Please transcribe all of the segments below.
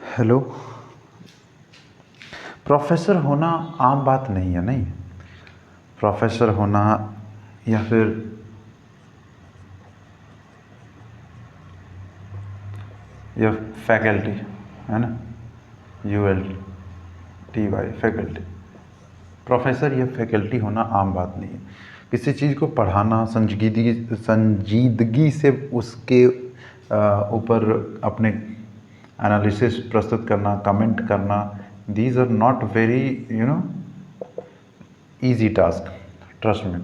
Hello. Professor होना आम बात नहीं है, नहीं। प्रोफेसर होना या फिर या फैकल्टी, है ना, ULTY फैकल्टी। प्रोफेसर या फैकल्टी होना आम बात नहीं है। किसी चीज़ को पढ़ाना, संजीदगी से उसके ऊपर अपने एनालिसिस प्रस्तुत करना, कमेंट करना, these are not very easy task. Trust me,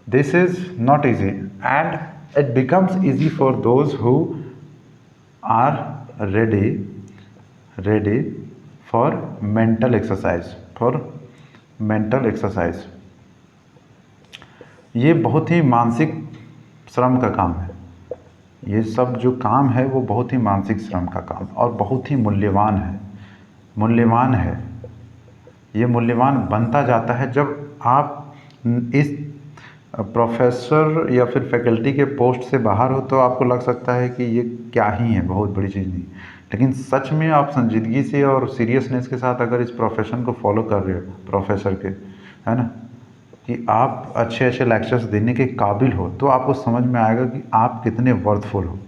this is not easy, and it becomes easy for those who are ready for mental exercise. ये बहुत ही मानसिक श्रम का काम है। ये सब जो काम है वो बहुत ही मानसिक श्रम का काम और बहुत ही मूल्यवान है। ये मूल्यवान बनता जाता है जब आप इस प्रोफेसर या फिर फैकल्टी के पोस्ट से बाहर हो, तो आपको लग सकता है कि ये क्या ही है, बहुत बड़ी चीज़ नहीं। लेकिन सच में आप संजीदगी से और सीरियसनेस के साथ अगर इस प्रोफेशन को फॉलो कर रहे हो, प्रोफेसर के, है ना, कि आप अच्छे अच्छे लेक्चर्स देने के काबिल हो, तो आपको समझ में आएगा कि आप कितने वर्थफुल हो।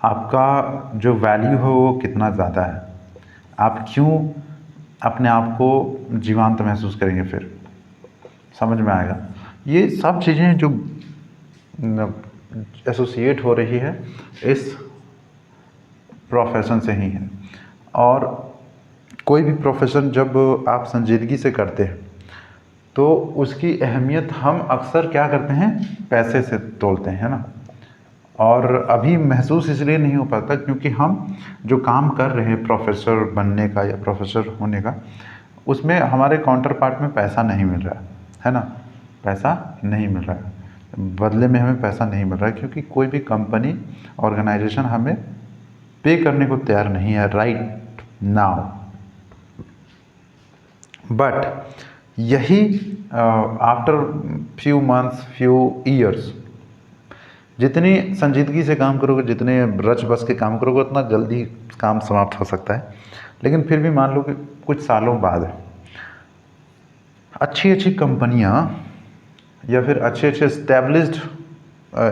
आपका जो वैल्यू है वो कितना ज़्यादा है। आप क्यों अपने आप को जीवंत महसूस करेंगे, फिर समझ में आएगा। ये सब चीज़ें जो एसोसिएट हो रही है इस प्रोफेशन से ही है। और कोई भी प्रोफेशन जब आप संजीदगी से करते हैं तो उसकी अहमियत हम अक्सर क्या करते हैं, पैसे से तोलते हैं ना। और अभी महसूस इसलिए नहीं हो पाता क्योंकि हम जो काम कर रहे हैं प्रोफेसर बनने का या प्रोफेसर होने का, उसमें हमारे काउंटर पार्ट में पैसा नहीं मिल रहा है ना, पैसा नहीं मिल रहा है, बदले में हमें पैसा नहीं मिल रहा है, क्योंकि कोई भी कंपनी, ऑर्गेनाइजेशन हमें पे करने को तैयार नहीं है राइट नाउ। बट यही after few months, few years, जितनी संजीदगी से काम करोगे, जितने रच बस के काम करोगे, उतना जल्दी काम समाप्त हो सकता है। लेकिन फिर भी मान लो कि कुछ सालों बाद अच्छी अच्छी कंपनियां या फिर अच्छे अच्छे एस्टेब्लिश्ड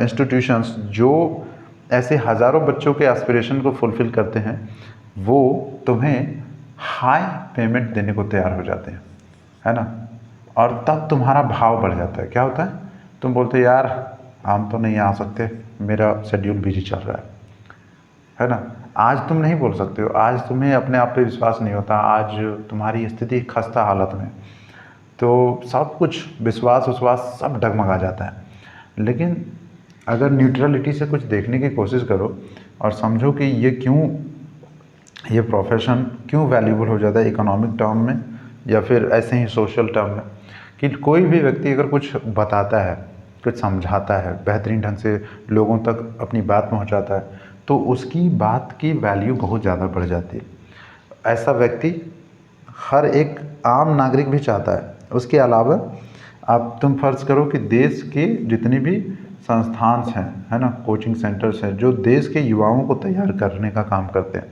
इंस्टीट्यूशंस जो ऐसे हज़ारों बच्चों के एस्पिरेशन को फुलफ़िल करते हैं, वो तुम्हें हाई पेमेंट देने को तैयार हो जाते हैं, है ना। और तब तुम्हारा भाव बढ़ जाता है। क्या होता है, तुम बोलते हो यार हम तो नहीं आ सकते, मेरा शेड्यूल बिजी चल रहा है ना। आज तुम नहीं बोल सकते हो, आज तुम्हें अपने आप पे विश्वास नहीं होता, आज तुम्हारी स्थिति खस्ता हालत में, तो सब कुछ विश्वास सब डगमगा जाता है। लेकिन अगर न्यूट्रलिटी से कुछ देखने की कोशिश करो और समझो कि ये प्रोफेशन क्यों वैल्यूबल हो जाता है इकोनॉमिक टर्म में या फिर ऐसे ही सोशल टर्म में, कि कोई भी व्यक्ति अगर कुछ बताता है, कुछ समझाता है, बेहतरीन ढंग से लोगों तक अपनी बात पहुंचाता है, तो उसकी बात की वैल्यू बहुत ज़्यादा बढ़ जाती है। ऐसा व्यक्ति हर एक आम नागरिक भी चाहता है। उसके अलावा आप तुम फर्ज करो कि देश के जितने भी संस्थान हैं, है ना, कोचिंग सेंटर्स हैं, जो देश के युवाओं को तैयार करने का काम करते हैं,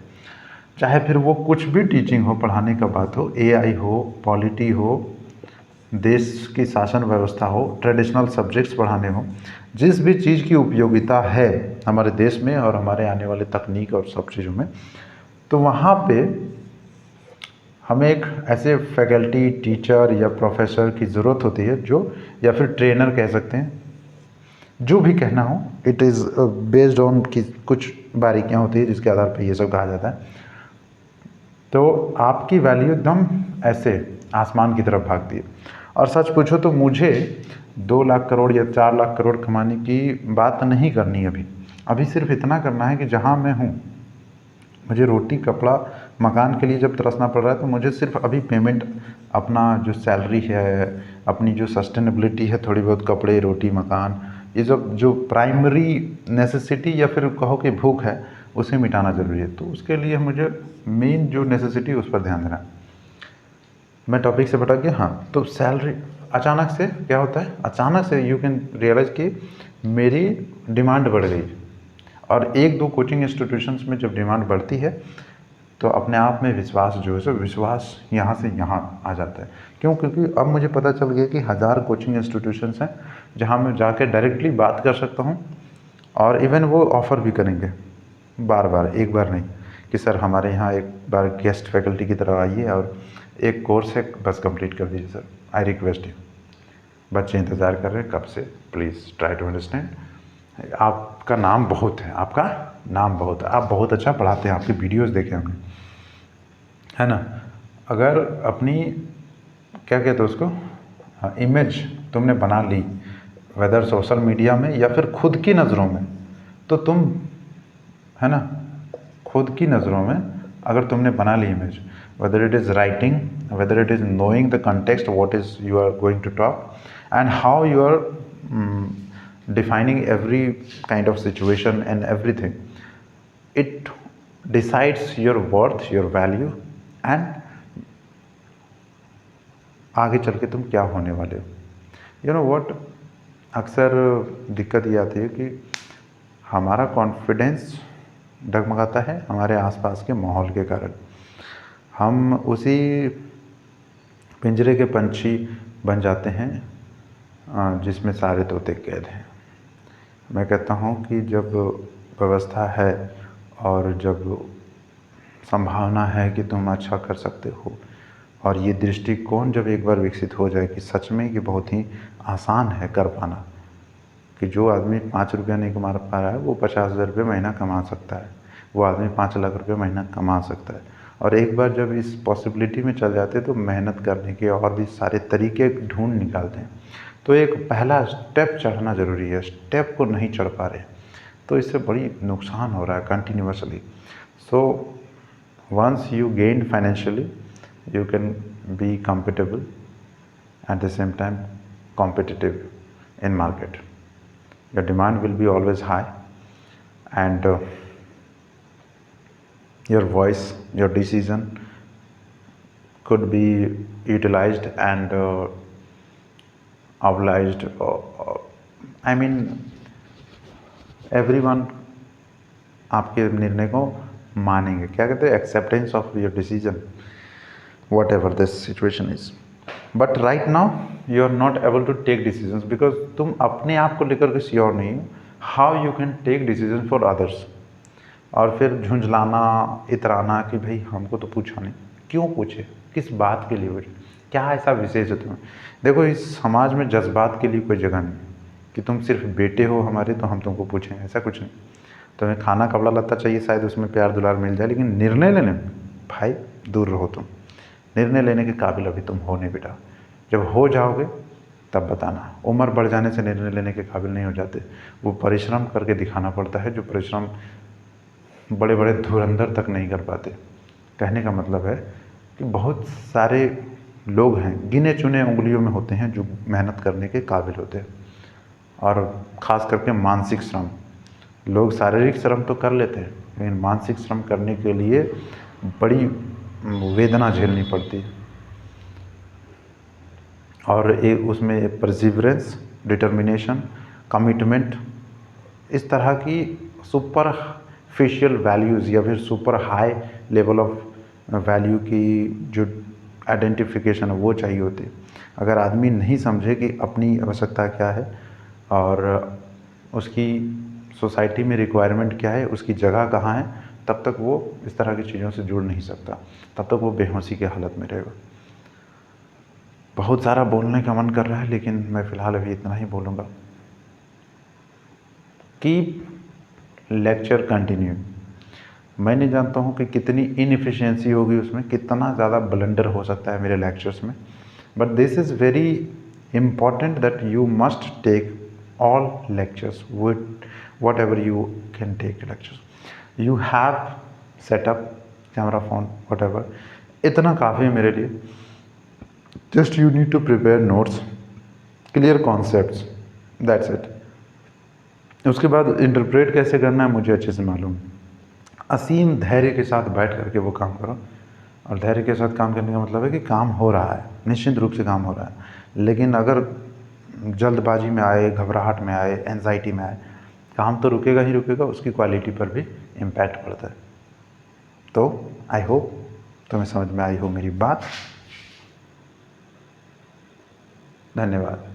चाहे फिर वो कुछ भी टीचिंग हो, पढ़ाने का बात हो, AI हो, पॉलिटी हो, देश की शासन व्यवस्था हो, ट्रेडिशनल सब्जेक्ट्स पढ़ाने हो, जिस भी चीज़ की उपयोगिता है हमारे देश में और हमारे आने वाले तकनीक और सब चीज़ों में, तो वहाँ पे हमें एक ऐसे फैकल्टी, टीचर या प्रोफेसर की ज़रूरत होती है, जो या फिर ट्रेनर कह सकते हैं, जो भी कहना हो, इट इज़ बेस्ड ऑन कि कुछ बारीकियाँ होती है जिसके आधार पर ये सब कहा जाता है। तो आपकी वैल्यू एकदम ऐसे आसमान की तरफ भागती है। और सच पूछो तो मुझे 2 लाख करोड़ या 4 लाख करोड़ कमाने की बात नहीं करनी अभी सिर्फ इतना करना है कि जहाँ मैं हूँ, मुझे रोटी, कपड़ा, मकान के लिए जब तरसना पड़ रहा है, तो मुझे सिर्फ अभी पेमेंट, अपना जो सैलरी है, अपनी जो सस्टेनेबिलिटी है, थोड़ी बहुत कपड़े, रोटी, मकान, ये सब जो प्राइमरी नेसेसिटी या फिर कहो कि भूख है, उसे मिटाना ज़रूरी है। तो उसके लिए मुझे मेन जो नेसेसिटी उस पर ध्यान देना है। मैं टॉपिक से भटक गया। हाँ, तो सैलरी अचानक से क्या होता है, अचानक से यू कैन रियलाइज़ कि मेरी डिमांड बढ़ गई और एक दो कोचिंग इंस्टीट्यूशंस में जब डिमांड बढ़ती है तो अपने आप में विश्वास जो है सो विश्वास यहाँ से यहाँ आ जाता है। क्यों? क्योंकि अब मुझे पता चल गया कि 1000 कोचिंग इंस्टीट्यूशंस हैं जहाँ मैं जाके डायरेक्टली बात कर सकता हूँ, और इवन वो ऑफ़र भी करेंगे बार बार, एक बार नहीं, कि सर हमारे यहाँ एक बार गेस्ट फैकल्टी की तरह आइए और एक कोर्स है बस कंप्लीट कर दीजिए सर, आई रिक्वेस्ट यू। बच्चे इंतज़ार कर रहे हैं कब से, प्लीज़ ट्राई टू अंडरस्टैंड। आपका नाम बहुत है, आपका नाम बहुत है, आप बहुत अच्छा पढ़ाते हैं, आपकी वीडियोस देखे हमने, है ना। अगर अपनी क्या कहते हैं उसको, इमेज तुमने बना ली, वेदर सोशल मीडिया में या फिर खुद की नज़रों में, तो तुम, है ना, खुद की नज़रों में अगर तुमने बना ली image, whether it is writing, whether it is knowing the context, what is you are going to talk, and how you are defining every kind of situation and everything, it decides your worth, your value, and आगे चल के तुम क्या होने वाले हो। You know what, अक्सर दिक्कत ये आती है कि हमारा कॉन्फिडेंस डगमगाता है हमारे आसपास के माहौल के कारण। हम उसी पिंजरे के पंछी बन जाते हैं जिसमें सारे तोते कैद हैं। मैं कहता हूँ कि जब व्यवस्था है और जब संभावना है कि तुम अच्छा कर सकते हो, और ये दृष्टिकोण जब एक बार विकसित हो जाए कि सच में कि बहुत ही आसान है कर पाना, कि जो आदमी 5 रुपया नहीं कमा पा रहा है वो 50,000 रुपये महीना कमा सकता है, वो आदमी 5 लाख रुपये महीना कमा सकता है। और एक बार जब इस पॉसिबिलिटी में चल जाते हैं तो मेहनत करने के और भी सारे तरीके ढूंढ निकालते हैं। तो एक पहला स्टेप चढ़ना ज़रूरी है, स्टेप को नहीं चढ़ पा रहे तो इससे बड़ी नुकसान हो रहा है continuously. So once you gain financially you can be compatible at the same time competitive in market. Your demand will be always high, and your voice, your decision could be utilized and obliged. I mean, everyone आपके निर्णय को मानेंगे। क्या कहते हैं, acceptance of your decision, whatever this situation is. But right now you are not able to take decisions because तुम अपने आप को लेकर के श्योर नहीं हो। How you can take decisions for others? और फिर झुंझलाना, इतराना कि भाई हमको तो पूछा नहीं, क्यों पूछे, किस बात के लिए पूछे, क्या ऐसा विशेष है तुम्हें। देखो, इस समाज में जज्बात के लिए कोई जगह नहीं कि तुम सिर्फ बेटे हो हमारे तो हम तुमको पूछें, ऐसा कुछ नहीं। तुम्हें खाना कपड़ा लत्ता चाहिए, शायद उसमें प्यार दुलार मिल जाए, लेकिन निर्णय लेने में भाई दूर रहो। तुम निर्णय लेने के काबिल अभी तुम हो नहीं बेटा। जब हो जाओगे तब बताना। उम्र बढ़ जाने से निर्णय लेने के काबिल नहीं हो जाते, वो परिश्रम करके दिखाना पड़ता है, जो परिश्रम बड़े बड़े धुरंधर तक नहीं कर पाते। कहने का मतलब है कि बहुत सारे लोग हैं, गिने चुने उंगलियों में होते हैं जो मेहनत करने के काबिल होते हैं। और ख़ास करके मानसिक श्रम, लोग शारीरिक श्रम तो कर लेते हैं लेकिन मानसिक श्रम करने के लिए बड़ी वेदना झेलनी पड़ती है। और एक उसमें परसिवरेंस, डिटर्मिनेशन, कमिटमेंट, इस तरह की सुपरफिशियल वैल्यूज़ या फिर super high level of value की जो आइडेंटिफिकेशन है वो चाहिए होती है। अगर आदमी नहीं समझे कि अपनी आवश्यकता क्या है और उसकी सोसाइटी में रिक्वायरमेंट क्या है, उसकी जगह कहाँ है, तब तक वो इस तरह की चीज़ों से जुड़ नहीं सकता, तब तक वो बेहोशी की हालत में रहेगा। बहुत सारा बोलने का मन कर रहा है लेकिन मैं फ़िलहाल अभी इतना ही बोलूँगा। Keep lecture continue. मैं नहीं जानता हूँ कि कितनी इनएफिशिएंसी होगी उसमें, कितना ज़्यादा ब्लंडर हो सकता है मेरे लेक्चर्स में, but this is very important that you must take all lectures with whatever you can take lectures. You have setup, camera, phone, whatever, इतना काफ़ी है मेरे लिए। Just you need to prepare notes, clear concepts, that's it. उसके बाद interpret कैसे करना है मुझे अच्छे से मालूम। असीम धैर्य के साथ बैठ करके वो काम करो, और धैर्य के साथ काम करने का मतलब है कि काम हो रहा है, निश्चित रूप से काम हो रहा है। लेकिन अगर जल्दबाजी में आए, घबराहट में आए, एंजाइटी में आए, काम तो रुकेगा ही रुकेगा, उसकी क्वालिटी पर भी इम्पैक्ट पड़ता है। तो आई होप तुम्हें समझ में आई हो मेरी बात। धन्यवाद।